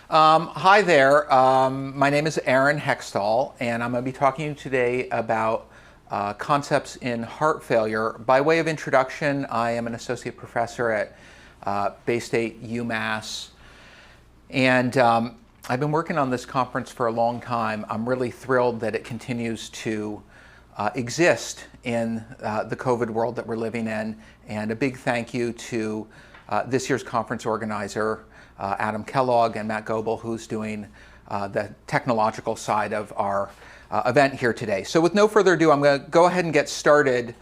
Hi there. My name is Aaron Hexdall, and I'm going to be talking to you today about concepts in heart failure. By way of introduction, I am an associate professor at Baystate, UMass, and I've been working on this conference for a long time. I'm really thrilled that it continues to exist in the COVID world that we're living in, and a big thank you to this year's conference organizer, Adam Kellogg and Matt Goebel, who's doing the technological side of our event here today. So with no further ado, I'm going to go ahead and get started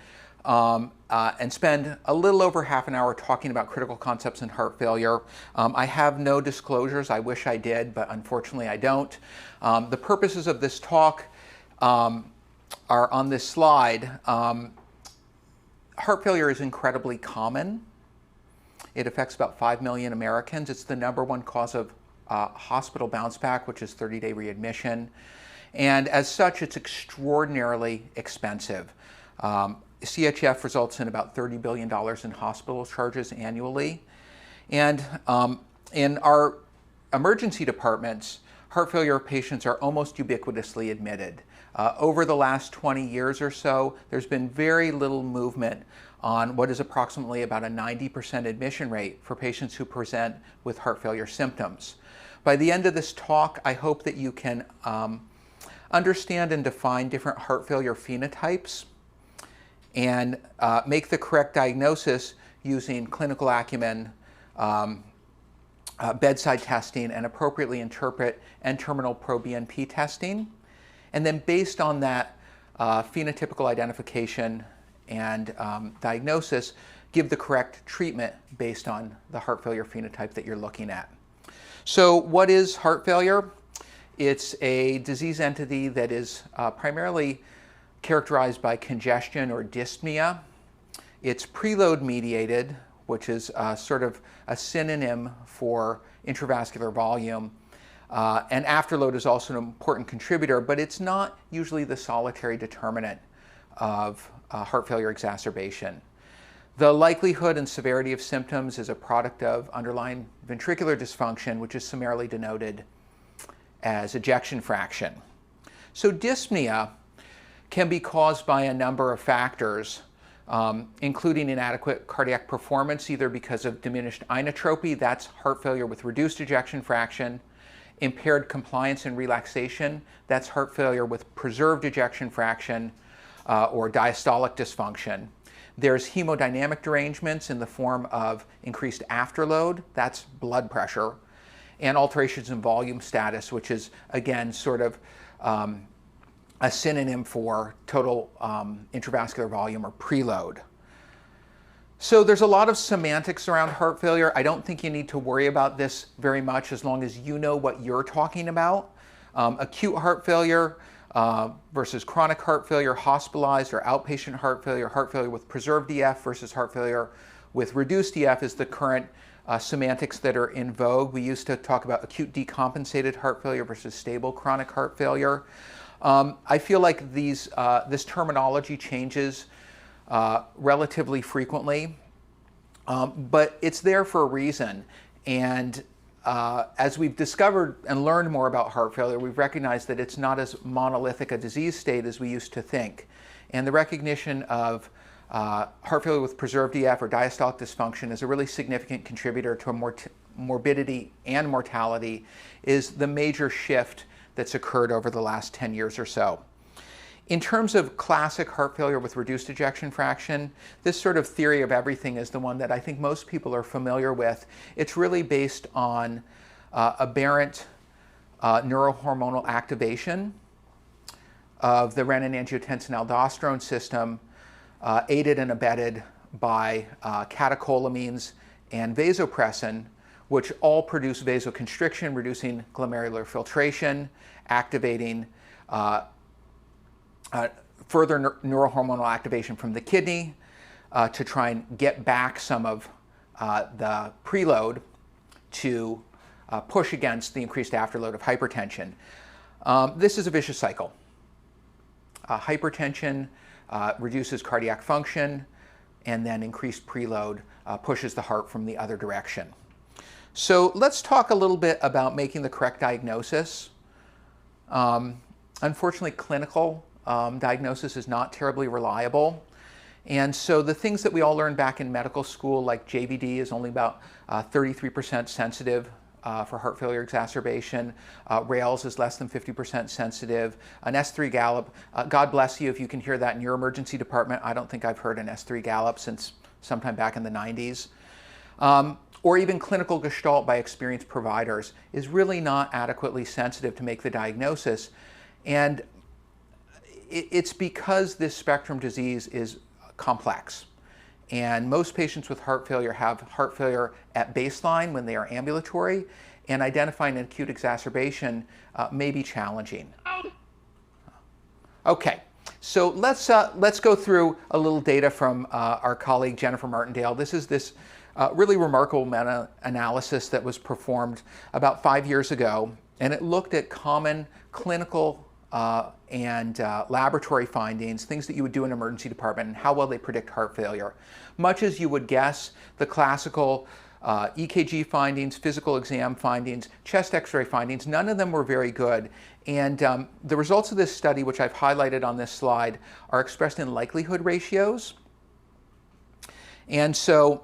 and spend a little over half an hour talking about critical concepts in heart failure. I have no disclosures. I wish I did, but unfortunately I don't. The purposes of this talk are on this slide. Heart failure is incredibly common. It affects about 5 million Americans. It's the #1 cause of hospital bounce back, which is 30-day readmission. And as such, it's extraordinarily expensive. CHF results in about $30 billion in hospital charges annually. And in our emergency departments, heart failure patients are almost ubiquitously admitted. Over the last 20 years or so, there's been very little movement on what is approximately about a 90% admission rate for patients who present with heart failure symptoms. By the end of this talk, I hope that you can understand and define different heart failure phenotypes and make the correct diagnosis using clinical acumen, bedside testing, and appropriately interpret N-terminal proBNP testing. And then based on that phenotypical identification and diagnosis, give the correct treatment based on the heart failure phenotype that you're looking at. So what is heart failure? It's a disease entity that is primarily characterized by congestion or dyspnea. It's preload mediated, which is sort of a synonym for intravascular volume. And afterload is also an important contributor, but it's not usually the solitary determinant of heart failure exacerbation. The likelihood and severity of symptoms is a product of underlying ventricular dysfunction, which is summarily denoted as ejection fraction. So dyspnea can be caused by a number of factors, including inadequate cardiac performance, either because of diminished inotropy, that's heart failure with reduced ejection fraction, impaired compliance and relaxation, that's heart failure with preserved ejection fraction, or diastolic dysfunction. There's hemodynamic derangements in the form of increased afterload, that's blood pressure, and alterations in volume status, which is, again, sort of a synonym for total intravascular volume or preload. So there's a lot of semantics around heart failure. I don't think you need to worry about this very much as long as you know what you're talking about. Acute heart failure versus chronic heart failure, hospitalized or outpatient heart failure with preserved EF versus heart failure with reduced EF is the current semantics that are in vogue. We used to talk about acute decompensated heart failure versus stable chronic heart failure. I feel like this terminology changes relatively frequently, but it's there for a reason. And as we've discovered and learned more about heart failure, we've recognized that it's not as monolithic a disease state as we used to think. And the recognition of heart failure with preserved EF or diastolic dysfunction is a really significant contributor to morbidity and mortality is the major shift that's occurred over the last 10 years or so. In terms of classic heart failure with reduced ejection fraction, this sort of theory of everything is the one that I think most people are familiar with. It's really based on aberrant neurohormonal activation of the renin-angiotensin-aldosterone system, aided and abetted by catecholamines and vasopressin, which all produce vasoconstriction, reducing glomerular filtration, activating further neurohormonal activation from the kidney to try and get back some of the preload to push against the increased afterload of hypertension. This is a vicious cycle. Hypertension reduces cardiac function, and then increased preload pushes the heart from the other direction. So let's talk a little bit about making the correct diagnosis. Unfortunately, clinical diagnosis is not terribly reliable. And so the things that we all learned back in medical school, like JVD is only about 33% sensitive for heart failure exacerbation. Rails is less than 50% sensitive. An S3 Gallop, God bless you if you can hear that in your emergency department. I don't think I've heard an S3 Gallop since sometime back in the 90s. Or even clinical gestalt by experienced providers is really not adequately sensitive to make the diagnosis. And it's because this spectrum disease is complex. And most patients with heart failure have heart failure at baseline when they are ambulatory, and identifying an acute exacerbation may be challenging. Okay, so let's go through a little data from our colleague Jennifer Martindale. This is this really remarkable meta-analysis that was performed about 5 years ago, and it looked at common clinical and laboratory findings, things that you would do in an emergency department, and how well they predict heart failure. Much as you would guess, the classical EKG findings, physical exam findings, chest x-ray findings, none of them were very good. And the results of this study, which I've highlighted on this slide, are expressed in likelihood ratios. And so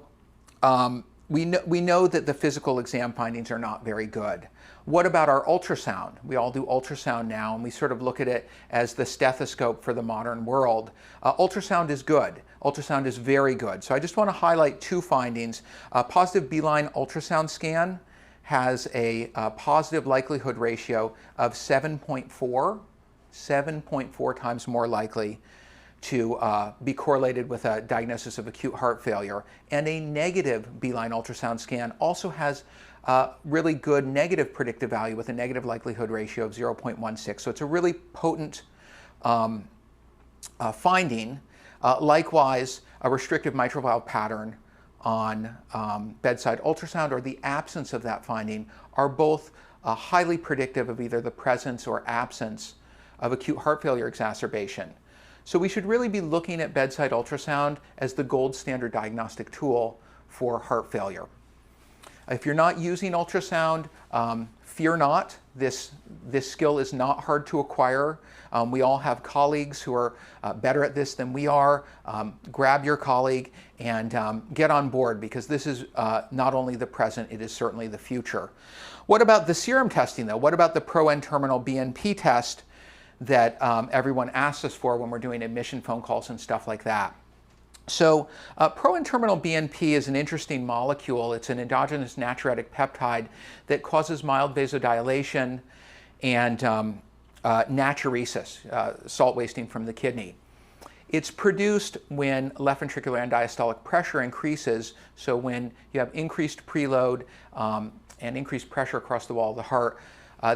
we know that the physical exam findings are not very good. What about our ultrasound? We all do ultrasound now, and we sort of look at it as the stethoscope for the modern world. Ultrasound is good. Ultrasound is very good. So I just want to highlight two findings. A positive B-line ultrasound scan has a positive likelihood ratio of 7.4 times more likely to be correlated with a diagnosis of acute heart failure. And a negative B-line ultrasound scan also has really good negative predictive value with a negative likelihood ratio of 0.16. So it's a really potent finding. Likewise, a restrictive mitral valve pattern on bedside ultrasound, or the absence of that finding, are both highly predictive of either the presence or absence of acute heart failure exacerbation. So we should really be looking at bedside ultrasound as the gold standard diagnostic tool for heart failure. If you're not using ultrasound, fear not. This skill is not hard to acquire. We all have colleagues who are better at this than we are. Grab your colleague and get on board, because this is not only the present, it is certainly the future. What about the serum testing, though? What about the pro-N-terminal BNP test that everyone asks us for when we're doing admission phone calls and stuff like that? So pro-N-terminal BNP is an interesting molecule. It's an endogenous natriuretic peptide that causes mild vasodilation and natriuresis, salt wasting from the kidney. It's produced when left ventricular end diastolic pressure increases, so when you have increased preload and increased pressure across the wall of the heart,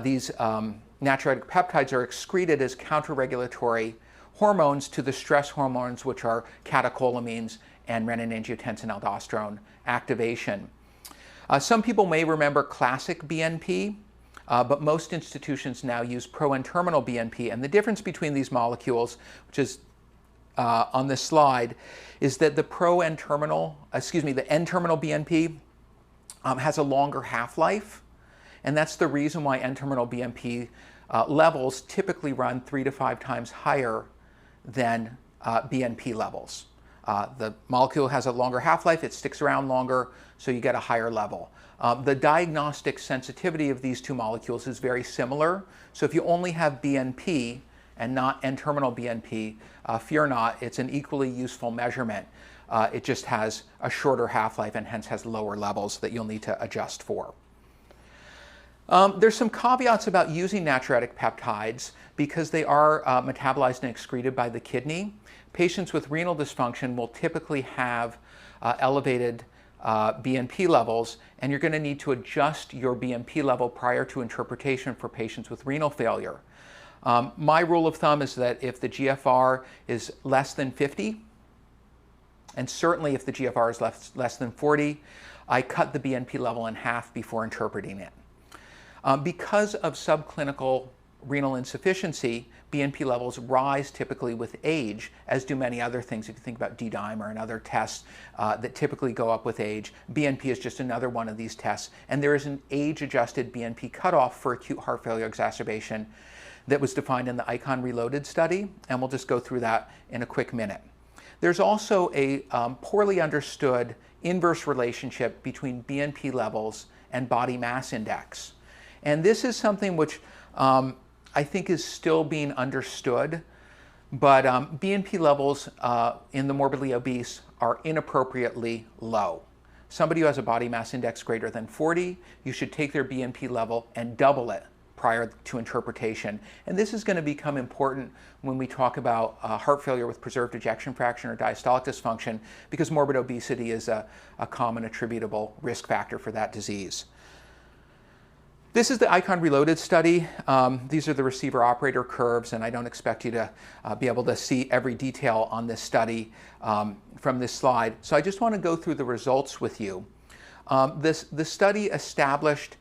these natriuretic peptides are excreted as counter-regulatory hormones to the stress hormones, which are catecholamines and renin-angiotensin-aldosterone activation. Some people may remember classic BNP, but most institutions now use pro-N-terminal BNP. And the difference between these molecules, which is on this slide, is that the N-terminal BNP has a longer half-life. And that's the reason why N-terminal BNP levels typically run 3 to 5 times higher than BNP levels. The molecule has a longer half-life, it sticks around longer, so you get a higher level. The diagnostic sensitivity of these two molecules is very similar. So if you only have BNP and not N-terminal BNP, fear not, it's an equally useful measurement. It just has a shorter half-life and hence has lower levels that you'll need to adjust for. There's some caveats about using natriuretic peptides because they are metabolized and excreted by the kidney. Patients with renal dysfunction will typically have elevated BNP levels, and you're going to need to adjust your BNP level prior to interpretation for patients with renal failure. My rule of thumb is that if the GFR is less than 50, and certainly if the GFR is less than 40, I cut the BNP level in half before interpreting it. Because of subclinical renal insufficiency, BNP levels rise typically with age, as do many other things. If you think about D-dimer and other tests that typically go up with age, BNP is just another one of these tests. And there is an age-adjusted BNP cutoff for acute heart failure exacerbation that was defined in the ICON Reloaded study, and we'll just go through that in a quick minute. There's also a poorly understood inverse relationship between BNP levels and body mass index. And this is something which I think is still being understood, but BNP levels in the morbidly obese are inappropriately low. Somebody who has a body mass index greater than 40, you should take their BNP level and double it prior to interpretation. And this is going to become important when we talk about heart failure with preserved ejection fraction or diastolic dysfunction, because morbid obesity is a common attributable risk factor for that disease. This is the ICON Reloaded study. These are the receiver operator curves, and I don't expect you to be able to see every detail on this study from this slide. So I just want to go through the results with you. The study established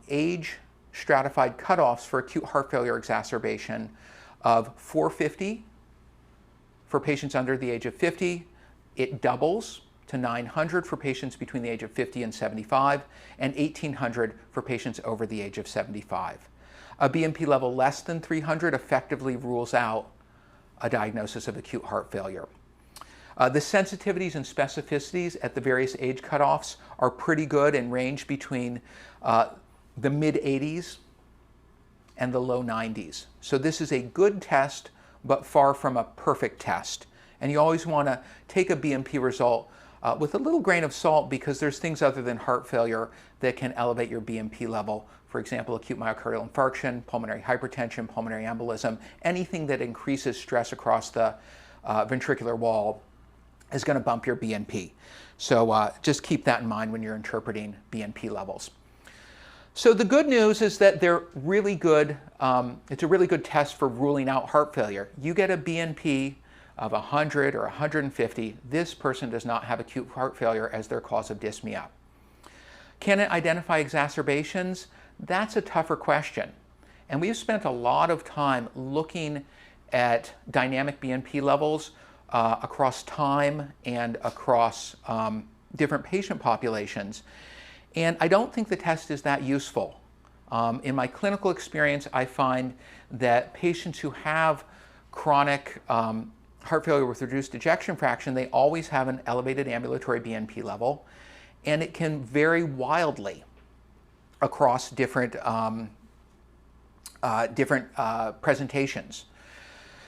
age stratified cutoffs for acute heart failure exacerbation of 450 for patients under the age of 50. It doubles to 900 for patients between the age of 50 and 75, and 1800 for patients over the age of 75. A BNP level less than 300 effectively rules out a diagnosis of acute heart failure. The sensitivities and specificities at the various age cutoffs are pretty good and range between the mid-80s and the low 90s. So this is a good test, but far from a perfect test. And you always want to take a BNP result with a little grain of salt, because there's things other than heart failure that can elevate your BNP level. For example, acute myocardial infarction, pulmonary hypertension, pulmonary embolism, anything that increases stress across the ventricular wall is going to bump your BNP. So just keep that in mind when you're interpreting BNP levels. So the good news is that they're really good. It's a really good test for ruling out heart failure. You get a BNP of 100 or 150, this person does not have acute heart failure as their cause of dyspnea. Can it identify exacerbations? That's a tougher question. And we've spent a lot of time looking at dynamic BNP levels across time and across different patient populations. And I don't think the test is that useful. In my clinical experience, I find that patients who have chronic heart failure with reduced ejection fraction, they always have an elevated ambulatory BNP level, and it can vary wildly across different presentations.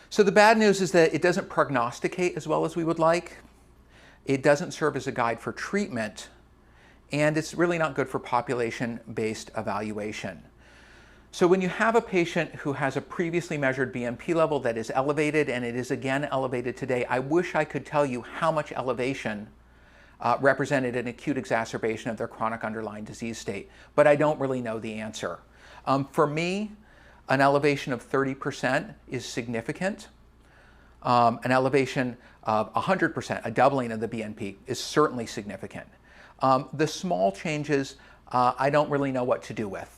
So the bad news is that it doesn't prognosticate as well as we would like. It doesn't serve as a guide for treatment, and it's really not good for population-based evaluation. So when you have a patient who has a previously measured BNP level that is elevated, and it is again elevated today, I wish I could tell you how much elevation represented an acute exacerbation of their chronic underlying disease state, but I don't really know the answer. For me, an elevation of 30% is significant. An elevation of 100%, a doubling of the BNP, is certainly significant. The small changes, I don't really know what to do with.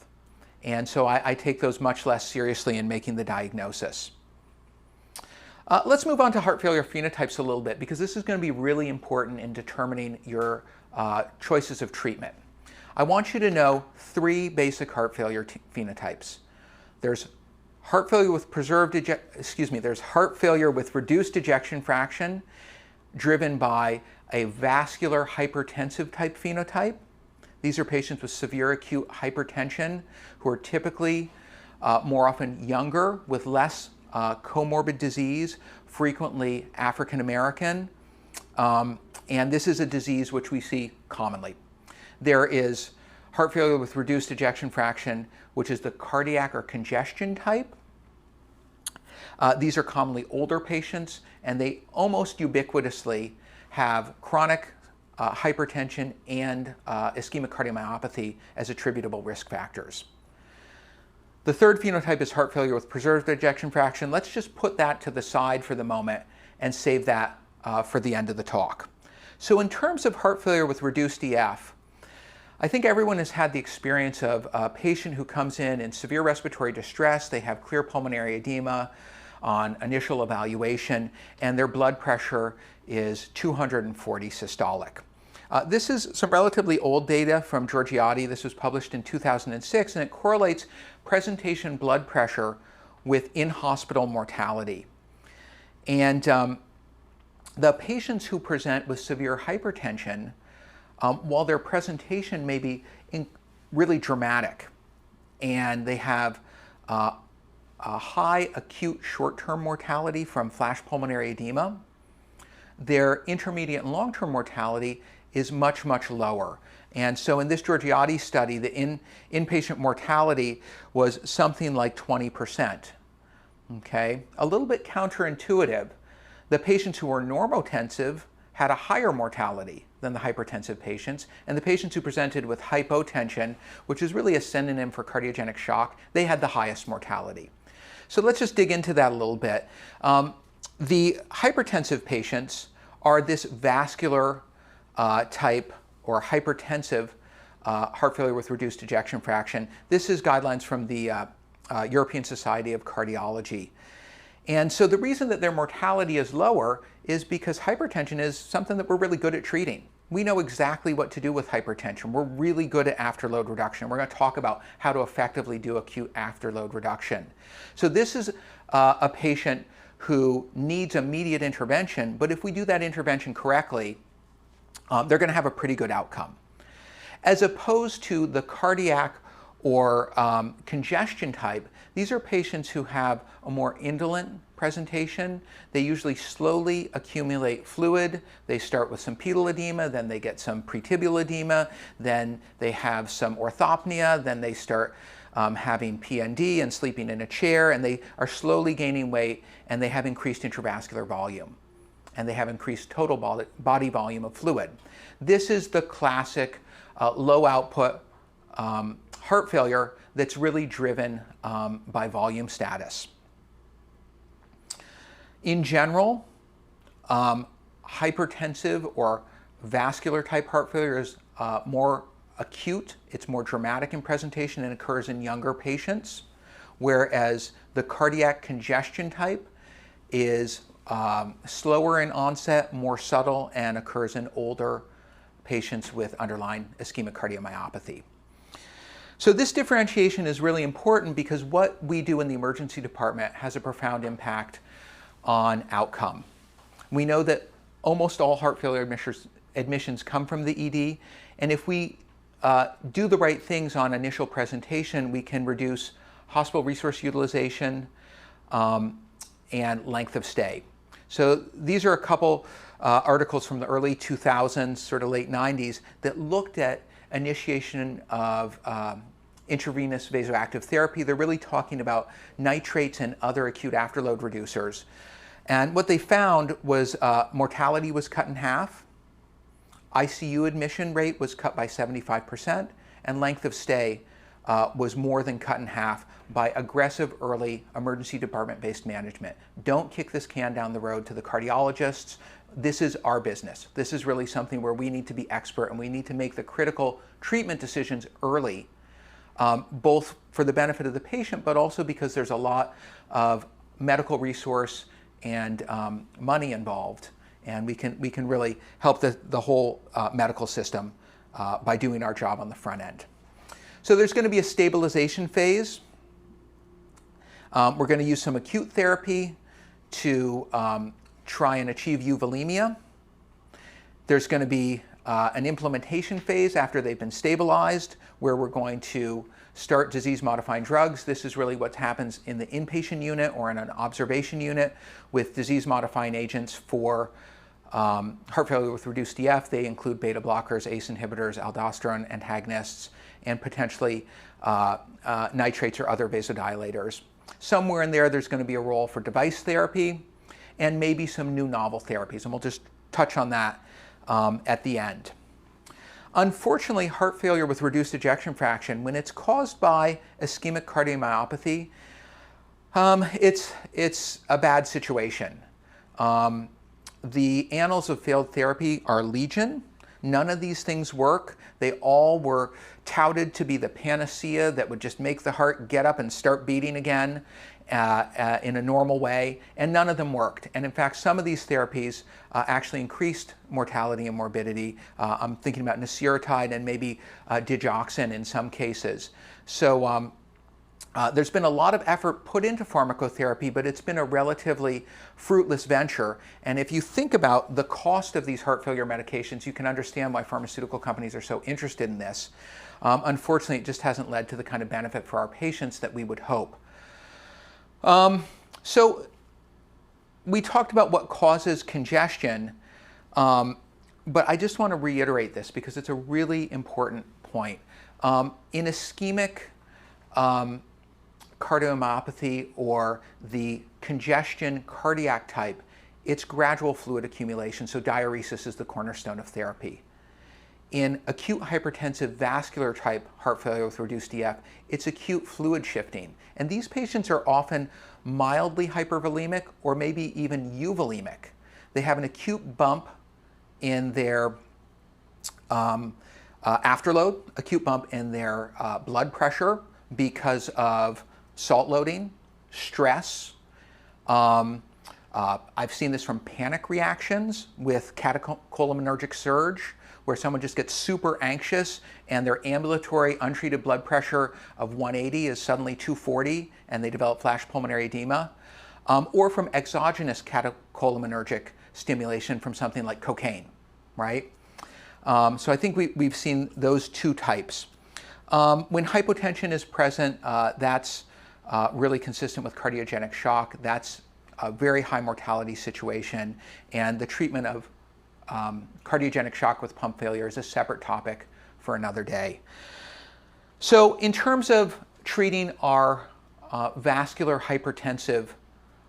And so I take those much less seriously in making the diagnosis. Let's move on to heart failure phenotypes a little bit, because this is going to be really important in determining your choices of treatment. I want you to know three basic heart failure phenotypes. There's heart failure with there's heart failure with reduced ejection fraction driven by a vascular hypertensive type phenotype. These are patients with severe acute hypertension who are typically more often younger with less comorbid disease, frequently African American, and this is a disease which we see commonly. There is heart failure with reduced ejection fraction, which is the cardiac or congestion type. These are commonly older patients, and they almost ubiquitously have chronic hypertension and ischemic cardiomyopathy as attributable risk factors. The third phenotype is heart failure with preserved ejection fraction. Let's just put that to the side for the moment and save that for the end of the talk. So in terms of heart failure with reduced EF, I think everyone has had the experience of a patient who comes in severe respiratory distress. They have clear pulmonary edema on initial evaluation, and their blood pressure is 240 systolic. This is some relatively old data from Georgiati. This was published in 2006, and it correlates presentation blood pressure with in-hospital mortality. And the patients who present with severe hypertension, while their presentation may be really dramatic and they have a high acute short-term mortality from flash pulmonary edema, their intermediate and long-term mortality is much, much lower. And so in this Georgiati study, the inpatient mortality was something like 20%. Okay? A little bit counterintuitive. The patients who were normotensive had a higher mortality than the hypertensive patients, and the patients who presented with hypotension, which is really a synonym for cardiogenic shock, they had the highest mortality. So let's just dig into that a little bit. The hypertensive patients are this vascular type or hypertensive heart failure with reduced ejection fraction. This is guidelines from the European Society of Cardiology. And so the reason that their mortality is lower is because hypertension is something that we're really good at treating. We know exactly what to do with hypertension. We're really good at afterload reduction. We're going to talk about how to effectively do acute afterload reduction. So this is a patient who needs immediate intervention, but if we do that intervention correctly, they're going to have a pretty good outcome. As opposed to the cardiac or congestion type, these are patients who have a more indolent presentation. They usually slowly accumulate fluid. They start with some pedal edema, then they get some pretibial edema, then they have some orthopnea, then they start having PND and sleeping in a chair, and they are slowly gaining weight, and they have increased intravascular volume, and they have increased total body volume of fluid. This is the classic low output heart failure that's really driven by volume status. In general, hypertensive or vascular type heart failure is more acute, it's more dramatic in presentation and occurs in younger patients, whereas the cardiac congestion type is slower in onset, more subtle, and occurs in older patients with underlying ischemic cardiomyopathy. So this differentiation is really important because what we do in the emergency department has a profound impact on outcome. We know that almost all heart failure admissions come from the ED, and if we do the right things on initial presentation, we can reduce hospital resource utilization and length of stay. So these are a couple articles from the early 2000s, sort of late 90s, that looked at initiation of intravenous vasoactive therapy. They're really talking about nitrates and other acute afterload reducers. And what they found was mortality was cut in half, ICU admission rate was cut by 75%, and length of stay was more than cut in half by aggressive early emergency department-based management. Don't kick this can down the road to the cardiologists. This is our business. This is really something where we need to be expert and we need to make the critical treatment decisions early, both for the benefit of the patient, but also because there's a lot of medical resource and money involved. And we can really help the whole medical system by doing our job on the front end. So there's going to be a stabilization phase. We're going to use some acute therapy to try and achieve euvolemia. There's going to be an implementation phase after they've been stabilized, where we're going to start disease-modifying drugs. This is really what happens in the inpatient unit or in an observation unit with disease-modifying agents for heart failure with reduced EF. They include beta blockers, ACE inhibitors, aldosterone antagonists, and potentially nitrates or other vasodilators. Somewhere in there, there's going to be a role for device therapy and maybe some new novel therapies, and we'll just touch on that at the end. Unfortunately, heart failure with reduced ejection fraction, when it's caused by ischemic cardiomyopathy, it's a bad situation. The annals of failed therapy are legion. None of these things work. They all were touted to be the panacea that would just make the heart get up and start beating again in a normal way, and none of them worked. And in fact, some of these therapies actually increased mortality and morbidity. I'm thinking about nasiratide and maybe digoxin in some cases. So there's been a lot of effort put into pharmacotherapy, but it's been a relatively fruitless venture. And if you think about the cost of these heart failure medications, you can understand why pharmaceutical companies are so interested in this. Unfortunately, it just hasn't led to the kind of benefit for our patients that we would hope. So we talked about what causes congestion, but I just want to reiterate this because it's a really important point. In ischemic cardiomyopathy or the congestion cardiac type, it's gradual fluid accumulation, so diuresis is the cornerstone of therapy. In acute hypertensive vascular type heart failure with reduced EF, it's acute fluid shifting. And these patients are often mildly hypervolemic or maybe even euvolemic. They have an acute bump in their afterload, acute bump in their blood pressure because of salt loading, stress. I've seen this from panic reactions with catecholaminergic surge, where someone just gets super anxious and their ambulatory untreated blood pressure of 180 is suddenly 240 and they develop flash pulmonary edema, or from exogenous catecholaminergic stimulation from something like cocaine, right? So I think we've seen those two types. When hypotension is present, that's really consistent with cardiogenic shock. That's a very high mortality situation, and the treatment of cardiogenic shock with pump failure is a separate topic for another day. So in terms of treating our vascular hypertensive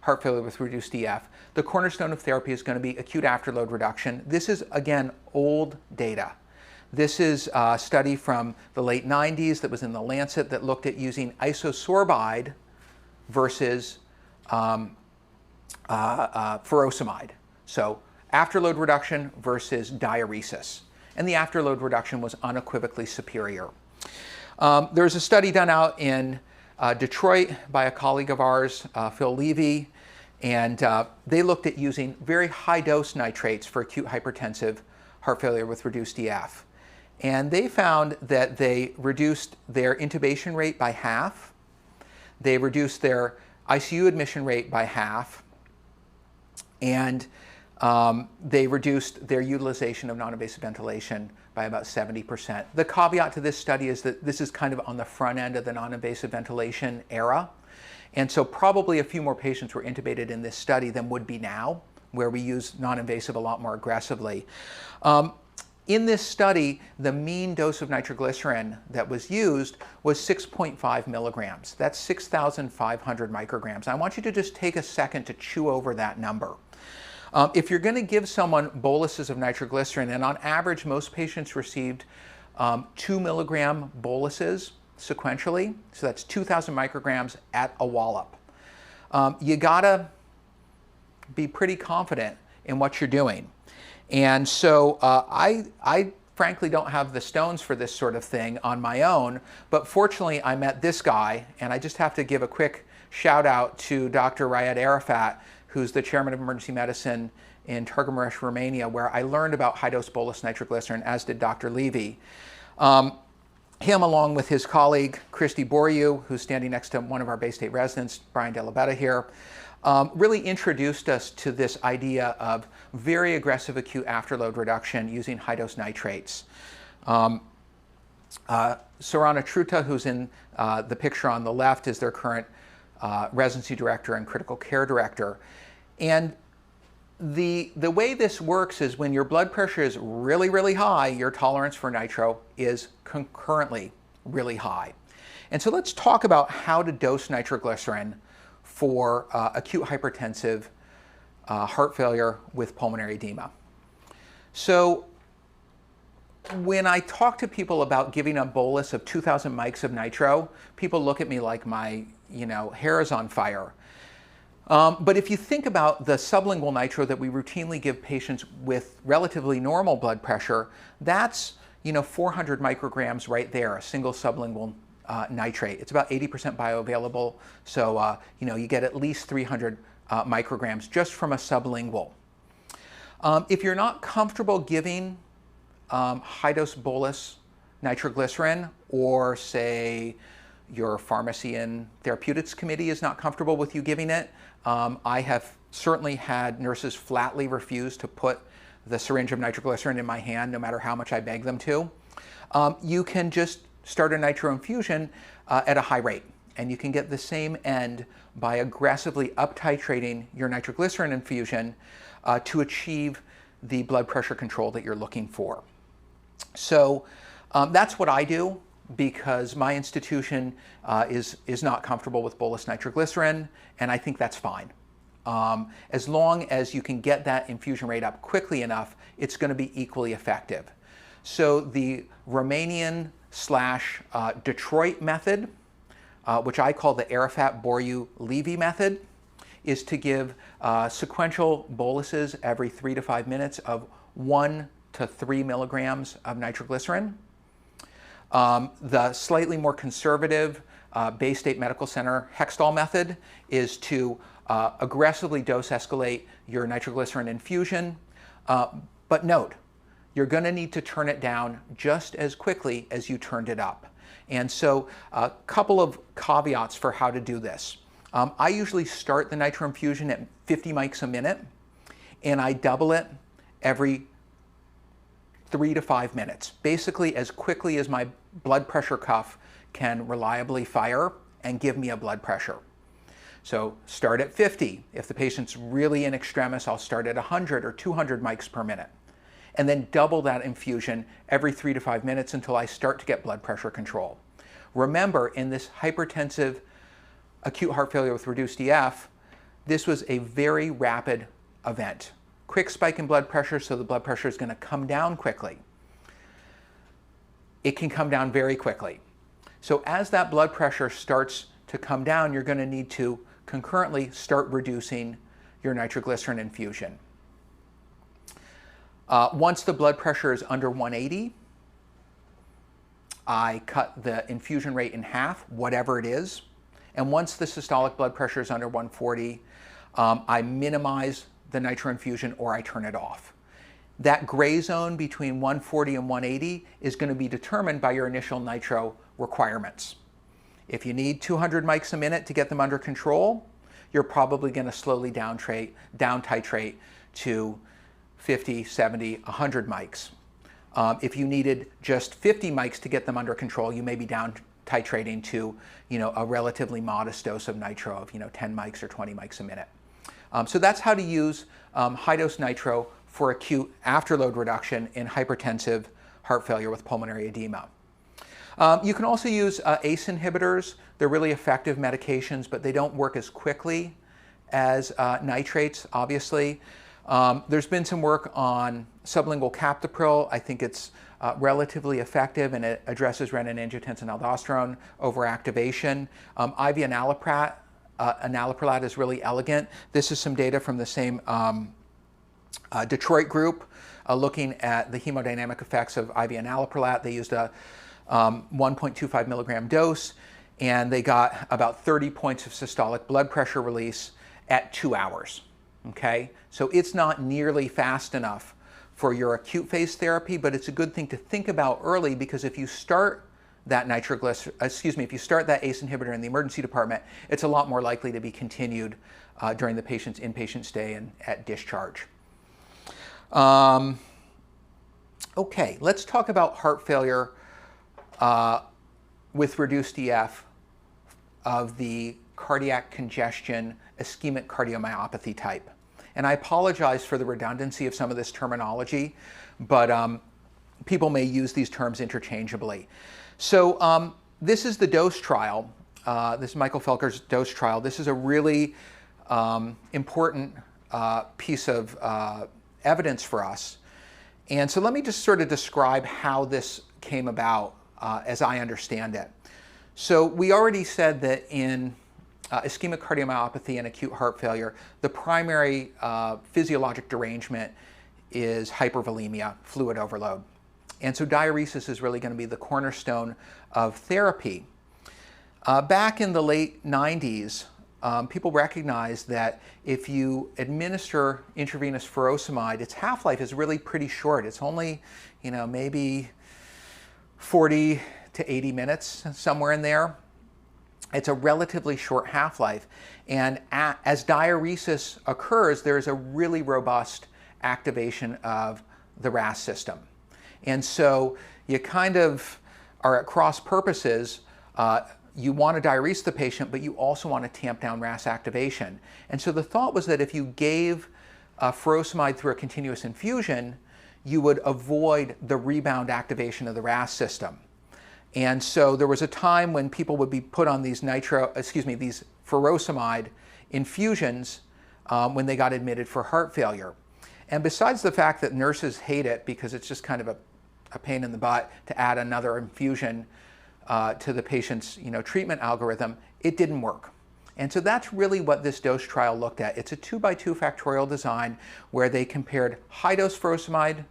heart failure with reduced EF, the cornerstone of therapy is going to be acute afterload reduction. This is, again, old data. This is a study from the late 90s that was in the Lancet that looked at using isosorbide versus furosemide. So afterload reduction versus diuresis. And the afterload reduction was unequivocally superior. There's a study done out in Detroit by a colleague of ours, Phil Levy, and they looked at using very high dose nitrates for acute hypertensive heart failure with reduced EF. And they found that they reduced their intubation rate by half. They reduced their ICU admission rate by half. And they reduced their utilization of non-invasive ventilation by about 70%. The caveat to this study is that this is kind of on the front end of the non-invasive ventilation era. And so probably a few more patients were intubated in this study than would be now, where we use non-invasive a lot more aggressively. In this study, the mean dose of nitroglycerin that was used was 6.5 milligrams. That's 6,500 micrograms. I want you to just take a second to chew over that number. If you're going to give someone boluses of nitroglycerin, and on average most patients received 2 milligram boluses sequentially, so that's 2,000 micrograms at a wallop, you gotta be pretty confident in what you're doing. And so I frankly don't have the stones for this sort of thing on my own, but fortunately I met this guy, and I just have to give a quick shout out to Dr. Rayed Arafat, who's the chairman of emergency medicine in Târgu-Mureș, Romania, where I learned about high-dose bolus nitroglycerin, as did Dr. Levy. Him, along with his colleague, Christy Boriu, who's standing next to one of our Baystate residents, Brian De La Betta here, really introduced us to this idea of very aggressive acute afterload reduction using high-dose nitrates. Sarana Truta, who's in the picture on the left, is their current residency director and critical care director. And the way this works is when your blood pressure is really, really high, your tolerance for nitro is concurrently really high. And so let's talk about how to dose nitroglycerin for acute hypertensive heart failure with pulmonary edema. So when I talk to people about giving a bolus of 2,000 mics of nitro, people look at me like my hair is on fire. But if you think about the sublingual nitro that we routinely give patients with relatively normal blood pressure, that's 400 micrograms right there, a single sublingual nitrate. It's about 80% bioavailable, so you get at least 300 micrograms just from a sublingual. If you're not comfortable giving high-dose bolus nitroglycerin, or say your pharmacy and therapeutics committee is not comfortable with you giving it, I have certainly had nurses flatly refuse to put the syringe of nitroglycerin in my hand, no matter how much I beg them to. You can just start a nitro infusion at a high rate, and you can get the same end by aggressively up-titrating your nitroglycerin infusion to achieve the blood pressure control that you're looking for. So that's what I do, because my institution is not comfortable with bolus nitroglycerin, and I think that's fine. As long as you can get that infusion rate up quickly enough, it's going to be equally effective. So the Romanian/Detroit method, which I call the Arafat-Boryou-Levy method, is to give sequential boluses every 3 to 5 minutes of 1 to 3 milligrams of nitroglycerin. The slightly more conservative Baystate Medical Center Hexdall method is to aggressively dose escalate your nitroglycerin infusion. But note, you're going to need to turn it down just as quickly as you turned it up. And so a couple of caveats for how to do this. I usually start the nitro infusion at 50 mics a minute, and I double it every 3 to 5 minutes, basically as quickly as my blood pressure cuff can reliably fire and give me a blood pressure. So start at 50. If the patient's really in extremis, I'll start at 100 or 200 mics per minute, and then double that infusion every 3 to 5 minutes until I start to get blood pressure control. Remember, in this hypertensive acute heart failure with reduced EF, this was a very rapid event. Quick spike in blood pressure, so the blood pressure is going to come down quickly. It can come down very quickly. So as that blood pressure starts to come down, you're going to need to concurrently start reducing your nitroglycerin infusion. Once the blood pressure is under 180, I cut the infusion rate in half, whatever it is. And once the systolic blood pressure is under 140, I minimize the nitro infusion or I turn it off. That gray zone between 140 and 180 is going to be determined by your initial nitro requirements. If you need 200 mics a minute to get them under control, you're probably going to slowly down titrate to 50, 70, 100 mics. If you needed just 50 mics to get them under control, you may be down titrating to a relatively modest dose of nitro of 10 mics or 20 mics a minute. So that's how to use high-dose nitro for acute afterload reduction in hypertensive heart failure with pulmonary edema. You can also use ACE inhibitors. They're really effective medications, but they don't work as quickly as nitrates, obviously. There's been some work on sublingual captopril. I think it's relatively effective, and it addresses renin-angiotensin-aldosterone overactivation. IV enalaprilat is really elegant. This is some data from the same Detroit group looking at the hemodynamic effects of IV enalaprilat. They used a 1.25 milligram dose, and they got about 30 points of systolic blood pressure release at 2 hours. Okay, so it's not nearly fast enough for your acute phase therapy, but it's a good thing to think about early, because if you start that if you start that ACE inhibitor in the emergency department, it's a lot more likely to be continued during the patient's inpatient stay and at discharge. Okay, let's talk about heart failure with reduced EF of the cardiac congestion ischemic cardiomyopathy type. And I apologize for the redundancy of some of this terminology, but people may use these terms interchangeably. So this is the dose trial. This is Michael Felker's dose trial. This is a really important piece of evidence for us. And so let me just sort of describe how this came about as I understand it. So we already said that in ischemic cardiomyopathy and acute heart failure, the primary physiologic derangement is hypervolemia, fluid overload. And so diuresis is really going to be the cornerstone of therapy. Back in the late 90s, people recognized that if you administer intravenous furosemide, its half-life is really pretty short. It's only, maybe 40 to 80 minutes, somewhere in there. It's a relatively short half-life. And as diuresis occurs, there is a really robust activation of the RAS system. And so you kind of are at cross purposes. You want to diurese the patient, but you also want to tamp down RAS activation. And so the thought was that if you gave furosemide through a continuous infusion, you would avoid the rebound activation of the RAS system. And so there was a time when people would be put on these these furosemide infusions when they got admitted for heart failure. And besides the fact that nurses hate it because it's just kind of a pain in the butt to add another infusion to the patient's treatment algorithm, it didn't work. And so that's really what this dose trial looked at. It's a 2x2 factorial design where they compared high-dose furosemide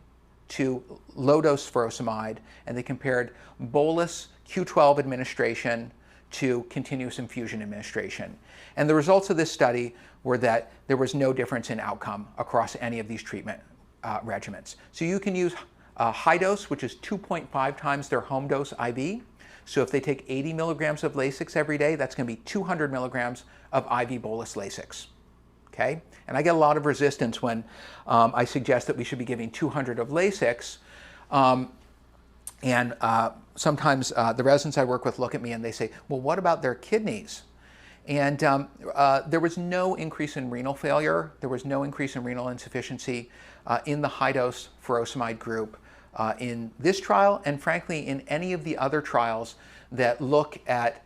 to low-dose furosemide, and they compared bolus Q12 administration to continuous infusion administration. And the results of this study were that there was no difference in outcome across any of these treatment regimens. So you can use high dose, which is 2.5 times their home dose IV. So if they take 80 milligrams of Lasix every day, that's going to be 200 milligrams of IV bolus Lasix. Okay? And I get a lot of resistance when I suggest that we should be giving 200 of Lasix. Sometimes the residents I work with look at me and they say, well, what about their kidneys? And there was no increase in renal failure. There was no increase in renal insufficiency in the high-dose furosemide group in this trial, and frankly, in any of the other trials that look at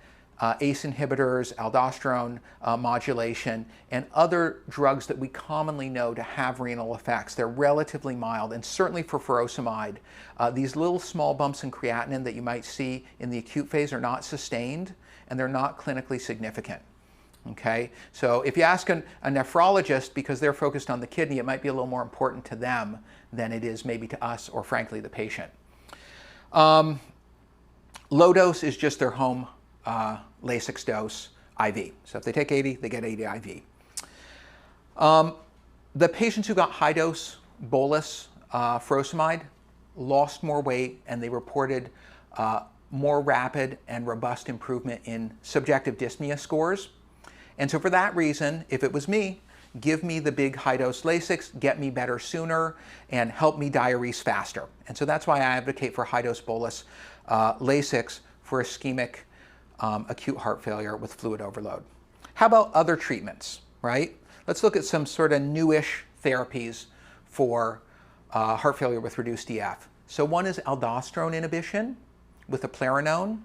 ACE inhibitors, aldosterone modulation, and other drugs that we commonly know to have renal effects. They're relatively mild, and certainly for furosemide, these little small bumps in creatinine that you might see in the acute phase are not sustained, and they're not clinically significant. Okay, so if you ask a nephrologist, because they're focused on the kidney, it might be a little more important to them than it is maybe to us or frankly the patient. Low dose is just their home Lasix dose IV. So if they take 80, they get 80 IV. The patients who got high dose bolus furosemide lost more weight, and they reported more rapid and robust improvement in subjective dyspnea scores. And so for that reason, if it was me, give me the big high-dose Lasix, get me better sooner, and help me diurese faster. And so that's why I advocate for high-dose bolus Lasix for ischemic acute heart failure with fluid overload. How about other treatments, right? Let's look at some sort of newish therapies for heart failure with reduced EF. So one is aldosterone inhibition with eplerenone.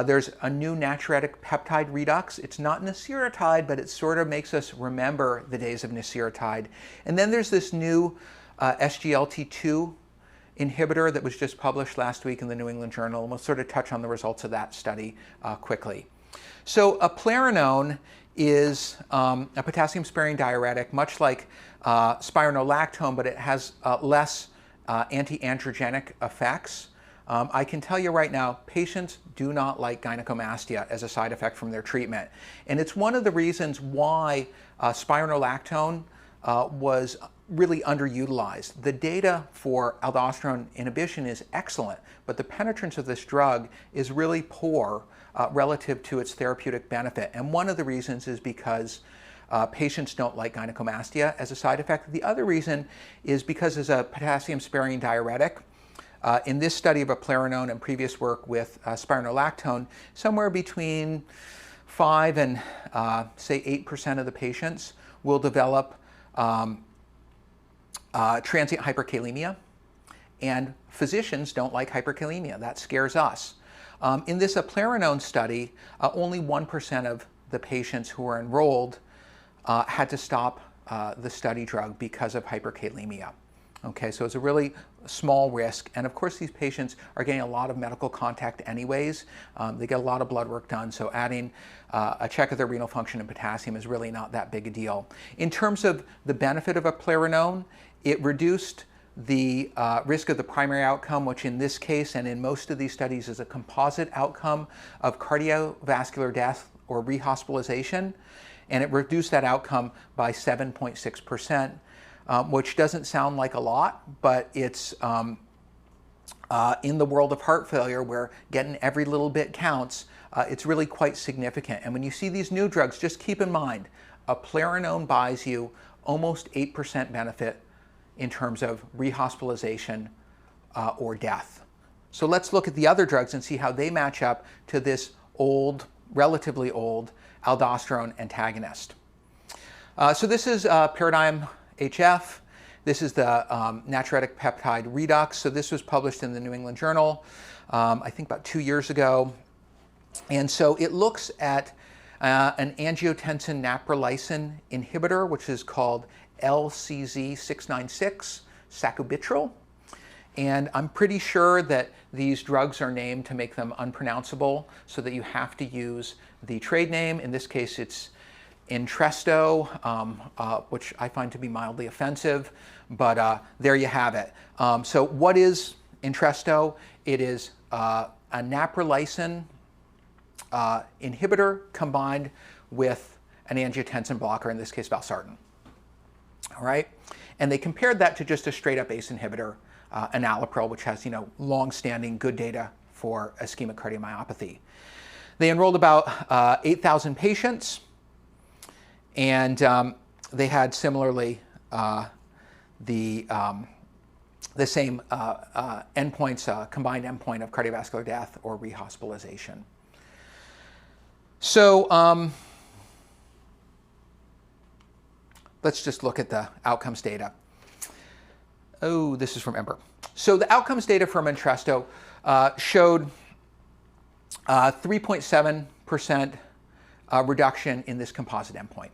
There's a new natriuretic peptide redox. It's not nasiratide, but it sort of makes us remember the days of nasiratide. And then there's this new SGLT2 inhibitor that was just published last week in the New England Journal, and we'll sort of touch on the results of that study quickly. So eplerenone is a potassium-sparing diuretic, much like spironolactone, but it has less anti-androgenic effects. I can tell you right now, patients do not like gynecomastia as a side effect from their treatment. And it's one of the reasons why spironolactone was really underutilized. The data for aldosterone inhibition is excellent, but the penetrance of this drug is really poor relative to its therapeutic benefit. And one of the reasons is because patients don't like gynecomastia as a side effect. The other reason is because as a potassium-sparing diuretic, in this study of eplerenone and previous work with spironolactone, somewhere between 5 and say 8% of the patients will develop transient hyperkalemia, and physicians don't like hyperkalemia. That scares us. In this eplerenone study, only 1% of the patients who were enrolled had to stop the study drug because of hyperkalemia. Okay, so it's a really small risk. And of course, these patients are getting a lot of medical contact anyways. They get a lot of blood work done, so adding a check of their renal function and potassium is really not that big a deal. In terms of the benefit of eplerenone, it reduced the risk of the primary outcome, which in this case and in most of these studies is a composite outcome of cardiovascular death or rehospitalization, and it reduced that outcome by 7.6%, which doesn't sound like a lot, but it's in the world of heart failure where getting every little bit counts, it's really quite significant. And when you see these new drugs, just keep in mind, eplerenone buys you almost 8% benefit in terms of rehospitalization or death. So let's look at the other drugs and see how they match up to this old, relatively old, aldosterone antagonist. So this is Paradigm HF. This is the natriuretic peptide redox. So this was published in the New England Journal, I think about 2 years ago. And so it looks at an angiotensin naprolysin inhibitor, which is called LCZ696, sacubitril. And I'm pretty sure that these drugs are named to make them unpronounceable so that you have to use the trade name. In this case, it's Entresto, which I find to be mildly offensive, but there you have it. So what is Entresto? It is a naprolysin inhibitor combined with an angiotensin blocker, in this case valsartan. All right, and they compared that to just a straight up ACE inhibitor, enalapril, which has long-standing good data for ischemic cardiomyopathy. They enrolled about 8,000 patients, and they had similarly the same endpoints, combined endpoint of cardiovascular death or rehospitalization. So let's just look at the outcomes data. Oh, this is from Ember. So the outcomes data from Entresto showed 3.7% reduction in this composite endpoint.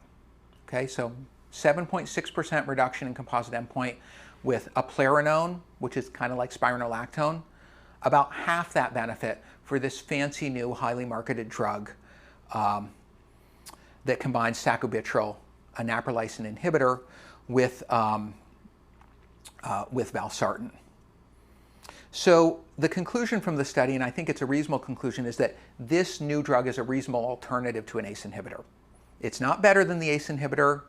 Okay, so 7.6% reduction in composite endpoint with eplerenone, which is kind of like spironolactone. About half that benefit for this fancy new highly marketed drug that combines sacubitril, a naprolysin inhibitor, with valsartan. So the conclusion from the study, and I think it's a reasonable conclusion, is that this new drug is a reasonable alternative to an ACE inhibitor. It's not better than the ACE inhibitor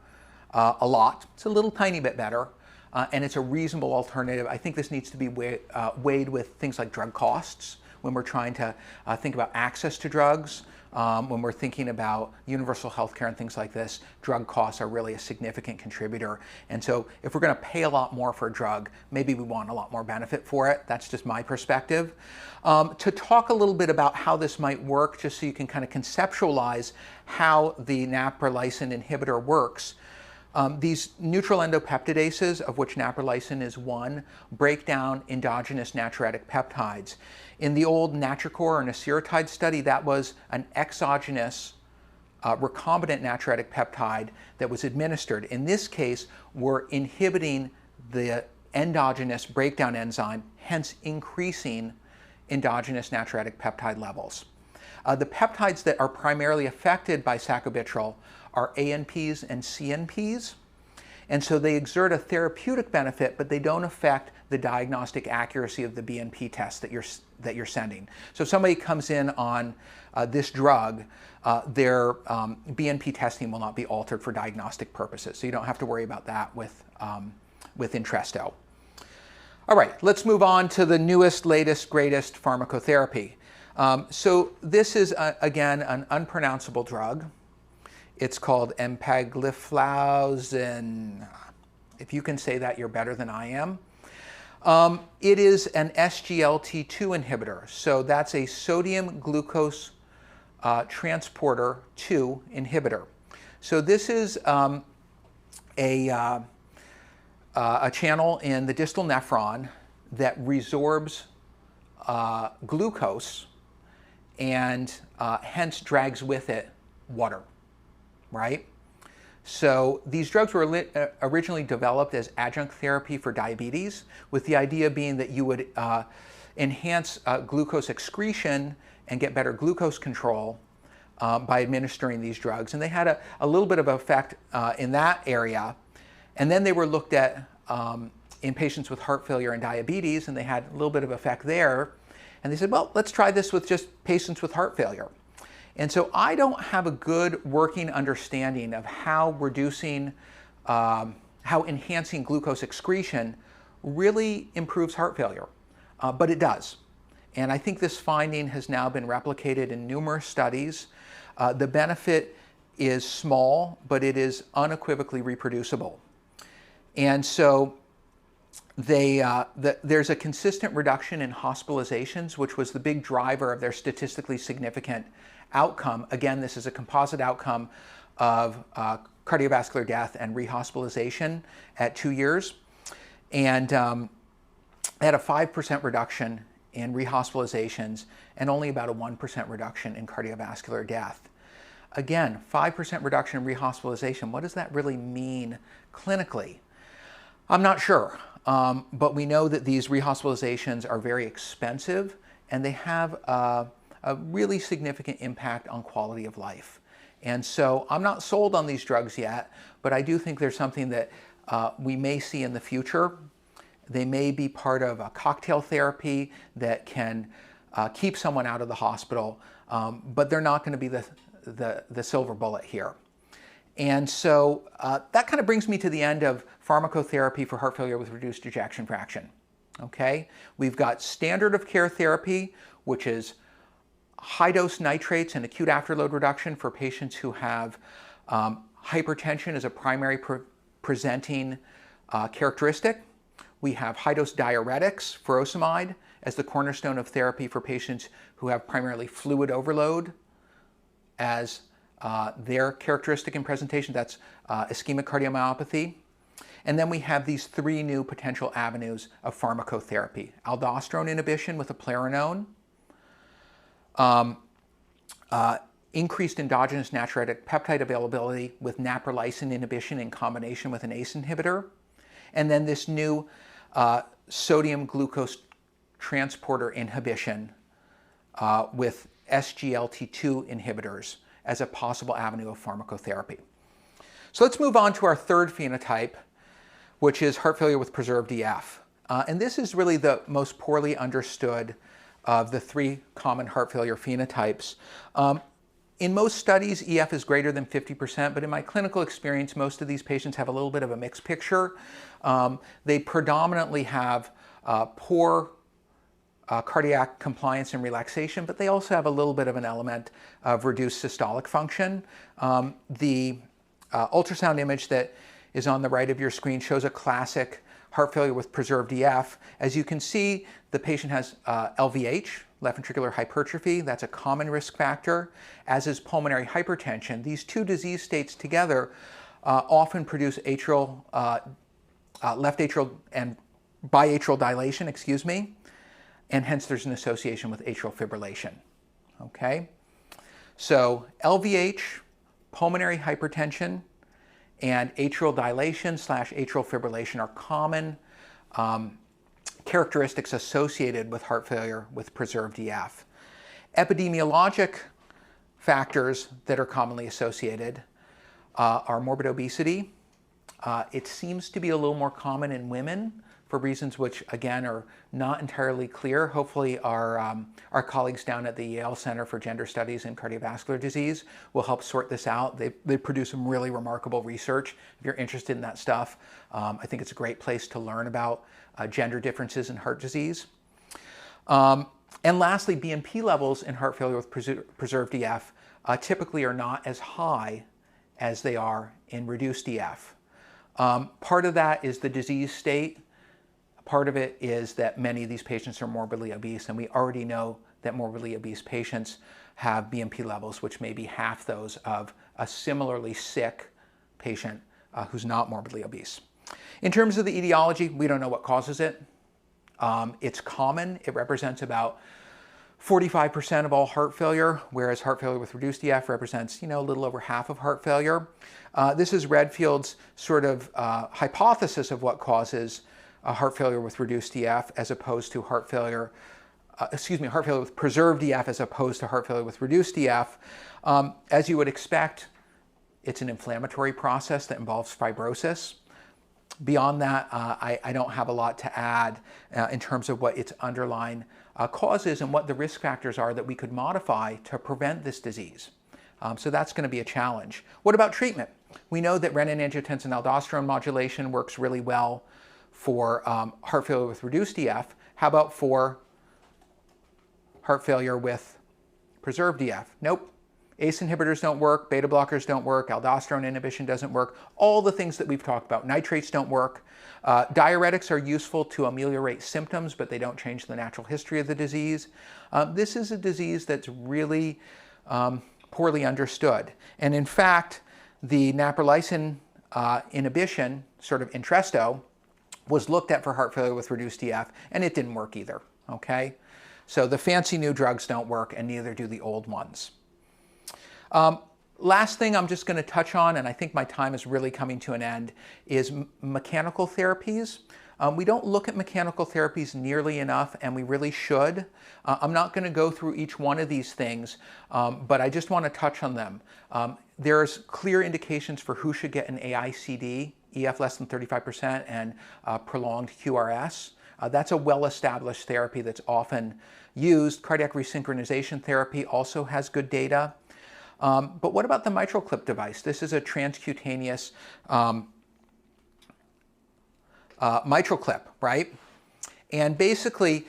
a lot. It's a little tiny bit better, and it's a reasonable alternative. I think this needs to be weighed with things like drug costs when we're trying to think about access to drugs. When we're thinking about universal health care and things like this, drug costs are really a significant contributor. And so if we're going to pay a lot more for a drug, maybe we want a lot more benefit for it. That's just my perspective. To talk a little bit about how this might work, just so you can kind of conceptualize how the naprolysin inhibitor works. These neutral endopeptidases, of which naprolysin is one, break down endogenous natriuretic peptides. In the old Natricor or Naseretide study, that was an exogenous recombinant natriuretic peptide that was administered. In this case, we're inhibiting the endogenous breakdown enzyme, hence increasing endogenous natriuretic peptide levels. The peptides that are primarily affected by sacubitril are ANPs and CNPs, and so they exert a therapeutic benefit, but they don't affect the diagnostic accuracy of the BNP test that you're sending. So if somebody comes in on this drug, their BNP testing will not be altered for diagnostic purposes, so you don't have to worry about that with Entresto. All right, let's move on to the newest, latest, greatest pharmacotherapy. So this is, again, an unpronounceable drug. It's called empagliflozin. If you can say that, you're better than I am. It is an SGLT2 inhibitor. So that's a sodium glucose transporter 2 inhibitor. So this is a channel in the distal nephron that resorbs glucose and hence drags with it water, right? So these drugs were originally developed as adjunct therapy for diabetes, with the idea being that you would enhance glucose excretion and get better glucose control by administering these drugs. And they had a little bit of effect in that area. And then they were looked at in patients with heart failure and diabetes, and they had a little bit of effect there. And they said, well, let's try this with just patients with heart failure. And so I don't have a good working understanding of how enhancing glucose excretion really improves heart failure, but it does. And I think this finding has now been replicated in numerous studies. The benefit is small, but it is unequivocally reproducible. And so there's a consistent reduction in hospitalizations, which was the big driver of their statistically significant outcome. Again, this is a composite outcome of cardiovascular death and rehospitalization at 2 years. And they had a 5% reduction in rehospitalizations and only about a 1% reduction in cardiovascular death. Again, 5% reduction in rehospitalization, what does that really mean clinically? I'm not sure, but we know that these rehospitalizations are very expensive and they have a really significant impact on quality of life. And so I'm not sold on these drugs yet, but I do think there's something that we may see in the future. They may be part of a cocktail therapy that can keep someone out of the hospital, but they're not going to be the silver bullet here. And so that kind of brings me to the end of pharmacotherapy for heart failure with reduced ejection fraction. Okay, we've got standard of care therapy, which is high-dose nitrates and acute afterload reduction for patients who have hypertension as a primary presenting characteristic. We have high-dose diuretics, furosemide, as the cornerstone of therapy for patients who have primarily fluid overload as their characteristic and presentation. That's ischemic cardiomyopathy. And then we have these three new potential avenues of pharmacotherapy: aldosterone inhibition with eplerenone, increased endogenous natriuretic peptide availability with naprolysin inhibition in combination with an ACE inhibitor, and then this new sodium glucose transporter inhibition with SGLT2 inhibitors as a possible avenue of pharmacotherapy. So let's move on to our third phenotype, which is heart failure with preserved EF. And this is really the most poorly understood of the three common heart failure phenotypes. In most studies, EF is greater than 50%, but in my clinical experience, most of these patients have a little bit of a mixed picture. They predominantly have poor cardiac compliance and relaxation, but they also have a little bit of an element of reduced systolic function. The ultrasound image that is on the right of your screen shows a classic heart failure with preserved EF. As you can see, the patient has LVH, left ventricular hypertrophy. That's a common risk factor, as is pulmonary hypertension. These two disease states together often produce atrial, left atrial and biatrial dilation, and hence there's an association with atrial fibrillation. Okay? So LVH, pulmonary hypertension, and atrial dilation / atrial fibrillation are common characteristics associated with heart failure with preserved EF. Epidemiologic factors that are commonly associated are morbid obesity. It seems to be a little more common in women for reasons which, again, are not entirely clear. Hopefully our colleagues down at the Yale Center for Gender Studies and Cardiovascular Disease will help sort this out. They produce some really remarkable research. If you're interested in that stuff, I think it's a great place to learn about gender differences in heart disease. And lastly, BNP levels in heart failure with preserved EF typically are not as high as they are in reduced EF. Part of that is the disease state. Part of it is that many of these patients are morbidly obese, and we already know that morbidly obese patients have BNP levels which may be half those of a similarly sick patient who's not morbidly obese. In terms of the etiology, we don't know what causes it. It's common. It represents about 45% of all heart failure, whereas heart failure with reduced EF represents, a little over half of heart failure. This is Redfield's sort of hypothesis of what causes heart failure with reduced EF as opposed to heart failure with preserved EF as opposed to heart failure with reduced EF. As you would expect, it's an inflammatory process that involves fibrosis. Beyond that, I don't have a lot to add in terms of what its underlying cause is and what the risk factors are that we could modify to prevent this disease. So that's going to be a challenge. What about treatment? We know that renin-angiotensin-aldosterone modulation works really well for heart failure with reduced EF. How about for heart failure with preserved EF? Nope. ACE inhibitors don't work, beta blockers don't work, aldosterone inhibition doesn't work. All the things that we've talked about. Nitrates don't work. Diuretics are useful to ameliorate symptoms, but they don't change the natural history of the disease. This is a disease that's really poorly understood. And in fact, the naprolysin inhibition, sort of Entresto, was looked at for heart failure with reduced EF, and it didn't work either, okay? So the fancy new drugs don't work, and neither do the old ones. Last thing I'm just going to touch on, and I think my time is really coming to an end, is mechanical therapies. We don't look at mechanical therapies nearly enough, and we really should. I'm not going to go through each one of these things, but I just want to touch on them. There's clear indications for who should get an AICD, EF less than 35%, and prolonged QRS. That's a well-established therapy that's often used. Cardiac resynchronization therapy also has good data. But what about the mitral clip device? This is a transcutaneous mitral clip, right? And basically,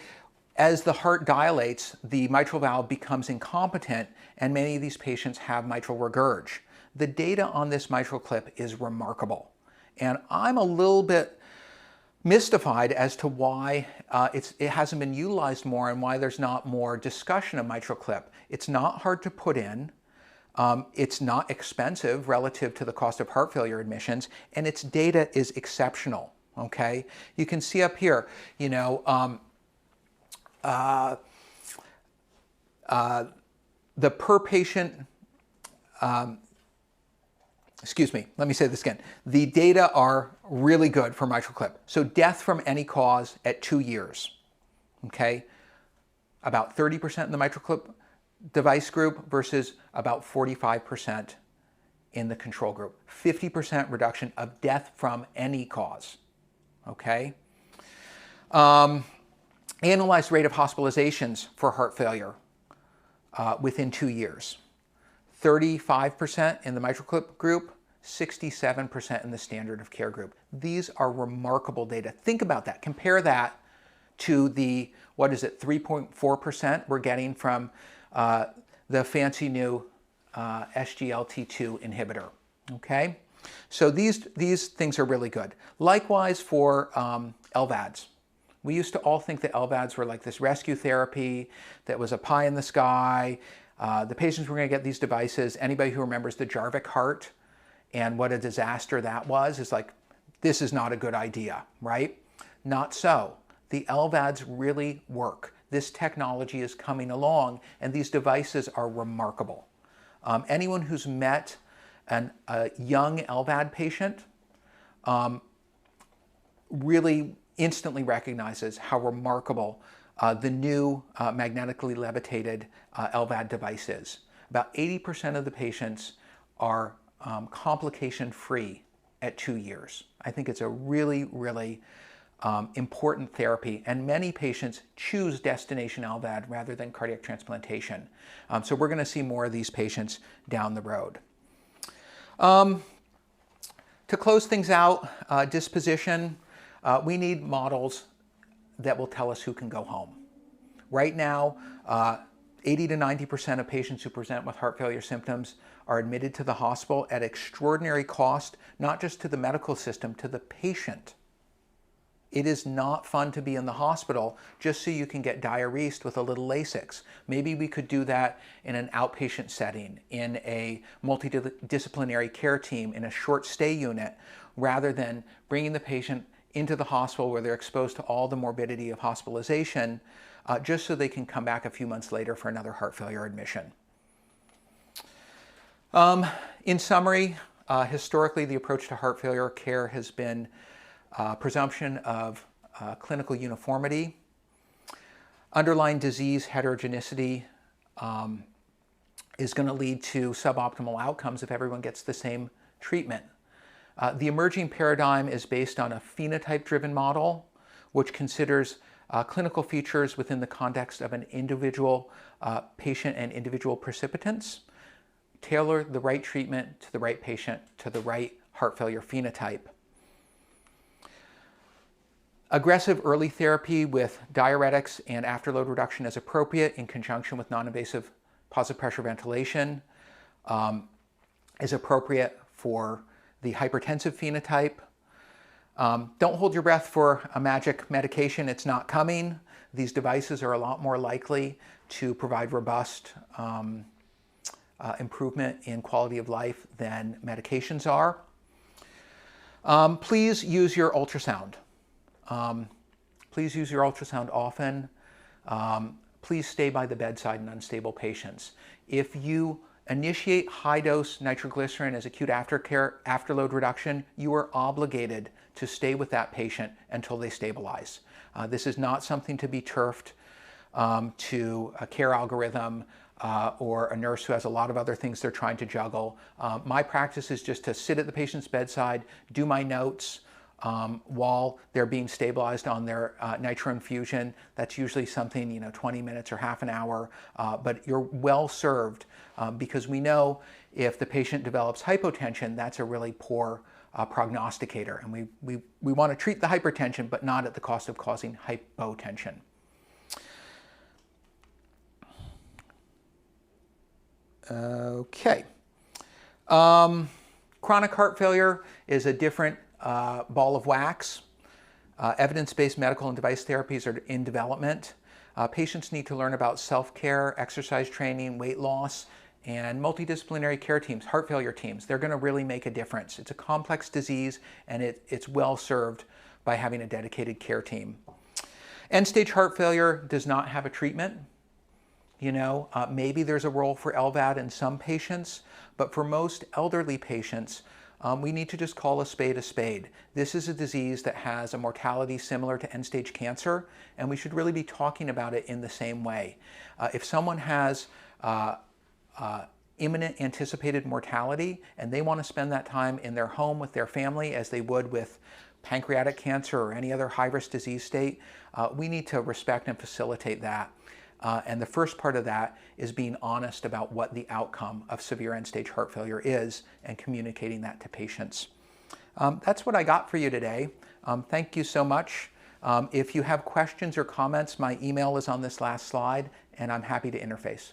as the heart dilates, the mitral valve becomes incompetent, and many of these patients have mitral regurg. The data on this mitral clip is remarkable. And I'm a little bit mystified as to why it hasn't been utilized more and why there's not more discussion of mitral clip. It's not hard to put in. It's not expensive relative to the cost of heart failure admissions, and its data is exceptional, okay? You can see up here, the per patient, let me say this again. The data are really good for mitral clip. So death from any cause at 2 years, okay? About 30% in the mitral clip device group versus about 45% in the control group. 50% reduction of death from any cause, okay? Analyzed rate of hospitalizations for heart failure within 2 years. 35% in the mitral clip group, 67% in the standard of care group. These are remarkable data. Think about that. Compare that to the, 3.4% we're getting from the fancy new SGLT2 inhibitor, okay? So these things are really good. Likewise for LVADs. We used to all think that LVADs were like this rescue therapy that was a pie in the sky. The patients were going to get these devices. Anybody who remembers the Jarvik heart and what a disaster that was is like, this is not a good idea, right? Not so. The LVADs really work. This technology is coming along, and these devices are remarkable. Anyone who's met a young LVAD patient really instantly recognizes how remarkable the new magnetically levitated LVAD device is. About 80% of the patients are complication-free at 2 years. I think it's a really, really important therapy, and many patients choose destination LVAD rather than cardiac transplantation. So we're going to see more of these patients down the road. To close things out, disposition, we need models that will tell us who can go home. Right now, 80 to 90% of patients who present with heart failure symptoms are admitted to the hospital at extraordinary cost, not just to the medical system, to the patient. It is not fun to be in the hospital just so you can get diuresed with a little Lasix. Maybe we could do that in an outpatient setting, in a multidisciplinary care team, in a short stay unit, rather than bringing the patient into the hospital where they're exposed to all the morbidity of hospitalization just so they can come back a few months later for another heart failure admission. In summary, historically, the approach to heart failure care has been presumption of clinical uniformity, underlying disease heterogeneity is going to lead to suboptimal outcomes if everyone gets the same treatment. The emerging paradigm is based on a phenotype-driven model, which considers clinical features within the context of an individual patient and individual precipitants, tailor the right treatment to the right patient to the right heart failure phenotype. Aggressive early therapy with diuretics and afterload reduction is appropriate in conjunction with non-invasive positive pressure ventilation is appropriate for the hypertensive phenotype. Don't hold your breath for a magic medication. It's not coming. These devices are a lot more likely to provide robust improvement in quality of life than medications are. Please use your ultrasound. Please use your ultrasound often. Please stay by the bedside in unstable patients. If you initiate high-dose nitroglycerin as acute aftercare, afterload reduction, you are obligated to stay with that patient until they stabilize. This is not something to be turfed to a care algorithm or a nurse who has a lot of other things they're trying to juggle. My practice is just to sit at the patient's bedside, do my notes, while they're being stabilized on their nitro infusion. That's usually something, 20 minutes or half an hour, but you're well served because we know if the patient develops hypotension, that's a really poor prognosticator. And we want to treat the hypertension, but not at the cost of causing hypotension. Okay. Chronic heart failure is a different ball of wax. Evidence-based medical and device therapies are in development. Patients need to learn about self-care, exercise training, weight loss, and multidisciplinary care teams, heart failure teams. They're going to really make a difference. It's a complex disease, and it's well served by having a dedicated care team. End-stage heart failure does not have a treatment. Maybe there's a role for LVAD in some patients, but for most elderly patients, we need to just call a spade a spade. This is a disease that has a mortality similar to end-stage cancer, and we should really be talking about it in the same way. If someone has imminent anticipated mortality and they want to spend that time in their home with their family as they would with pancreatic cancer or any other high-risk disease state, we need to respect and facilitate that. And the first part of that is being honest about what the outcome of severe end-stage heart failure is and communicating that to patients. That's what I got for you today. Thank you so much. If you have questions or comments, my email is on this last slide, and I'm happy to interface.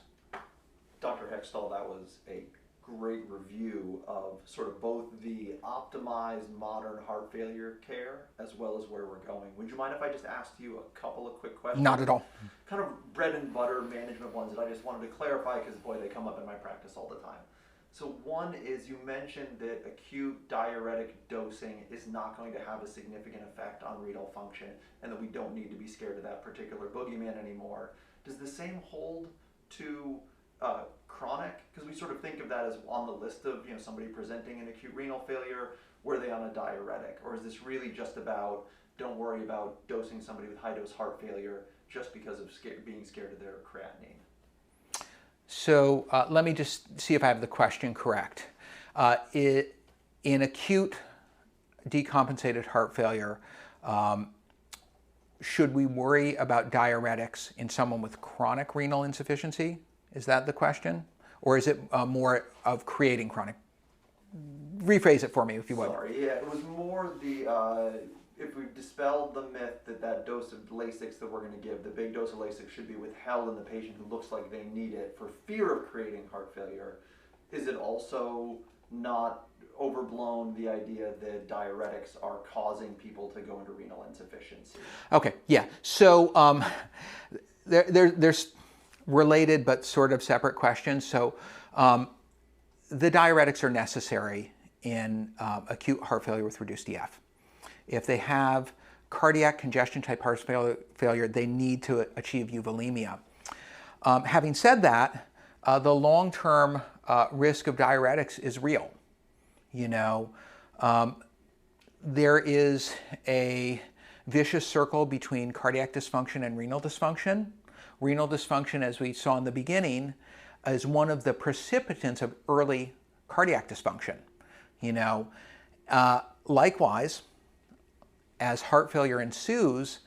Dr. Hexdall, that was a great review of sort of both the optimized modern heart failure care as well as where we're going. Would you mind if I just asked you a couple of quick questions? Not at all. Kind of bread and butter management ones that I just wanted to clarify because, boy, they come up in my practice all the time. So one is you mentioned that acute diuretic dosing is not going to have a significant effect on renal function and that we don't need to be scared of that particular boogeyman anymore. Does the same hold to chronic? Because we sort of think of that as on the list of somebody presenting an acute renal failure, were they on a diuretic? Or is this really just about don't worry about dosing somebody with high dose heart failure just because of being scared of their creatinine? So let me just see if I have the question correct. In acute decompensated heart failure, should we worry about diuretics in someone with chronic renal insufficiency? Is that the question? Or is it more of creating chronic? Rephrase it for me, if you would. Sorry, yeah, it was more the, if we dispelled the myth that dose of Lasix that we're going to give, the big dose of Lasix should be withheld in the patient who looks like they need it for fear of creating heart failure, is it also not overblown the idea that diuretics are causing people to go into renal insufficiency? Okay, yeah. So there's related but sort of separate questions. So the diuretics are necessary in acute heart failure with reduced EF. If they have cardiac congestion type heart failure, they need to achieve euvolemia. Having said that, the long-term risk of diuretics is real. You know, there is a vicious circle between cardiac dysfunction and renal dysfunction. Renal dysfunction, as we saw in the beginning, is one of the precipitants of early cardiac dysfunction. You know, likewise, as heart failure ensues,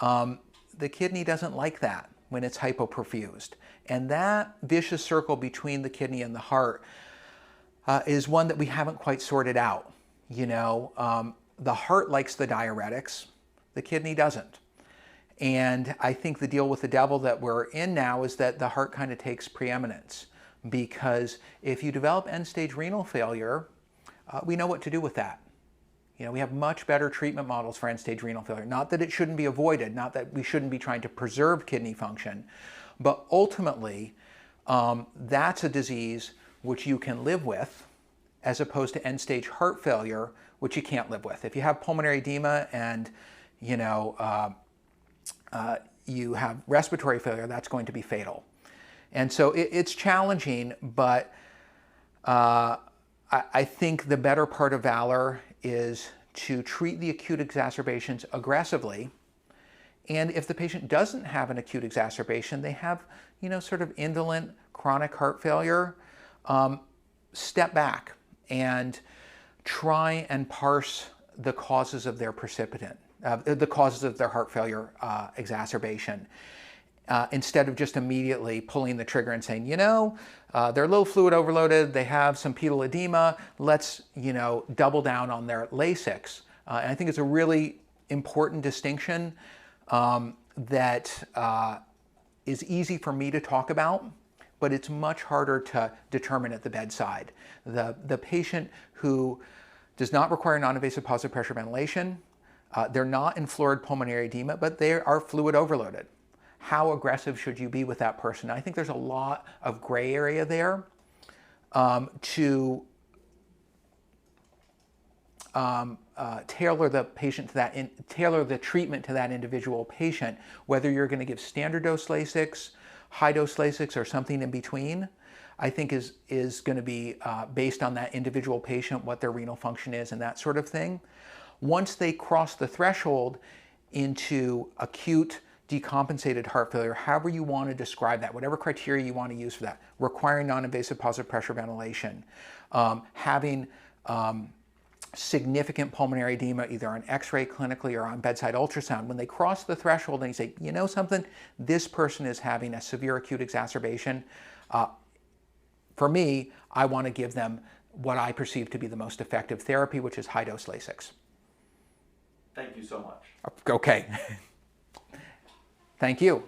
the kidney doesn't like that when it's hypoperfused. And that vicious circle between the kidney and the heart is one that we haven't quite sorted out. You know, the heart likes the diuretics, the kidney doesn't. And I think the deal with the devil that we're in now is that the heart kind of takes preeminence, because if you develop end-stage renal failure, we know what to do with that. You know, we have much better treatment models for end-stage renal failure. Not that it shouldn't be avoided, not that we shouldn't be trying to preserve kidney function, but ultimately, that's a disease which you can live with, as opposed to end-stage heart failure, which you can't live with. If you have pulmonary edema and, you know, you have respiratory failure, that's going to be fatal. And so it's challenging, but I think the better part of valor is to treat the acute exacerbations aggressively. And if the patient doesn't have an acute exacerbation, they have, you know, sort of indolent chronic heart failure, step back and try and parse the causes of their precipitant, the causes of their heart failure exacerbation, instead of just immediately pulling the trigger and saying, you know, they're a little fluid overloaded, they have some pedal edema, let's, you know, double down on their Lasix. And I think it's a really important distinction that is easy for me to talk about, but it's much harder to determine at the bedside. The patient who does not require non-invasive positive pressure ventilation, they're not in florid pulmonary edema, but they are fluid overloaded. How aggressive should you be with that person? I think there's a lot of gray area there to tailor the patient to that, tailor the treatment to that individual patient, whether you're going to give standard dose Lasix, high dose Lasix, or something in between. I think is going to be based on that individual patient, what their renal function is and that sort of thing. Once they cross the threshold into acute decompensated heart failure, however you want to describe that, whatever criteria you want to use for that, requiring non-invasive positive pressure ventilation, having significant pulmonary edema either on x-ray clinically or on bedside ultrasound, when they cross the threshold and you say, you know something, this person is having a severe acute exacerbation, for me, I want to give them what I perceive to be the most effective therapy, which is high-dose Lasix. Thank you so much. Okay. Thank you.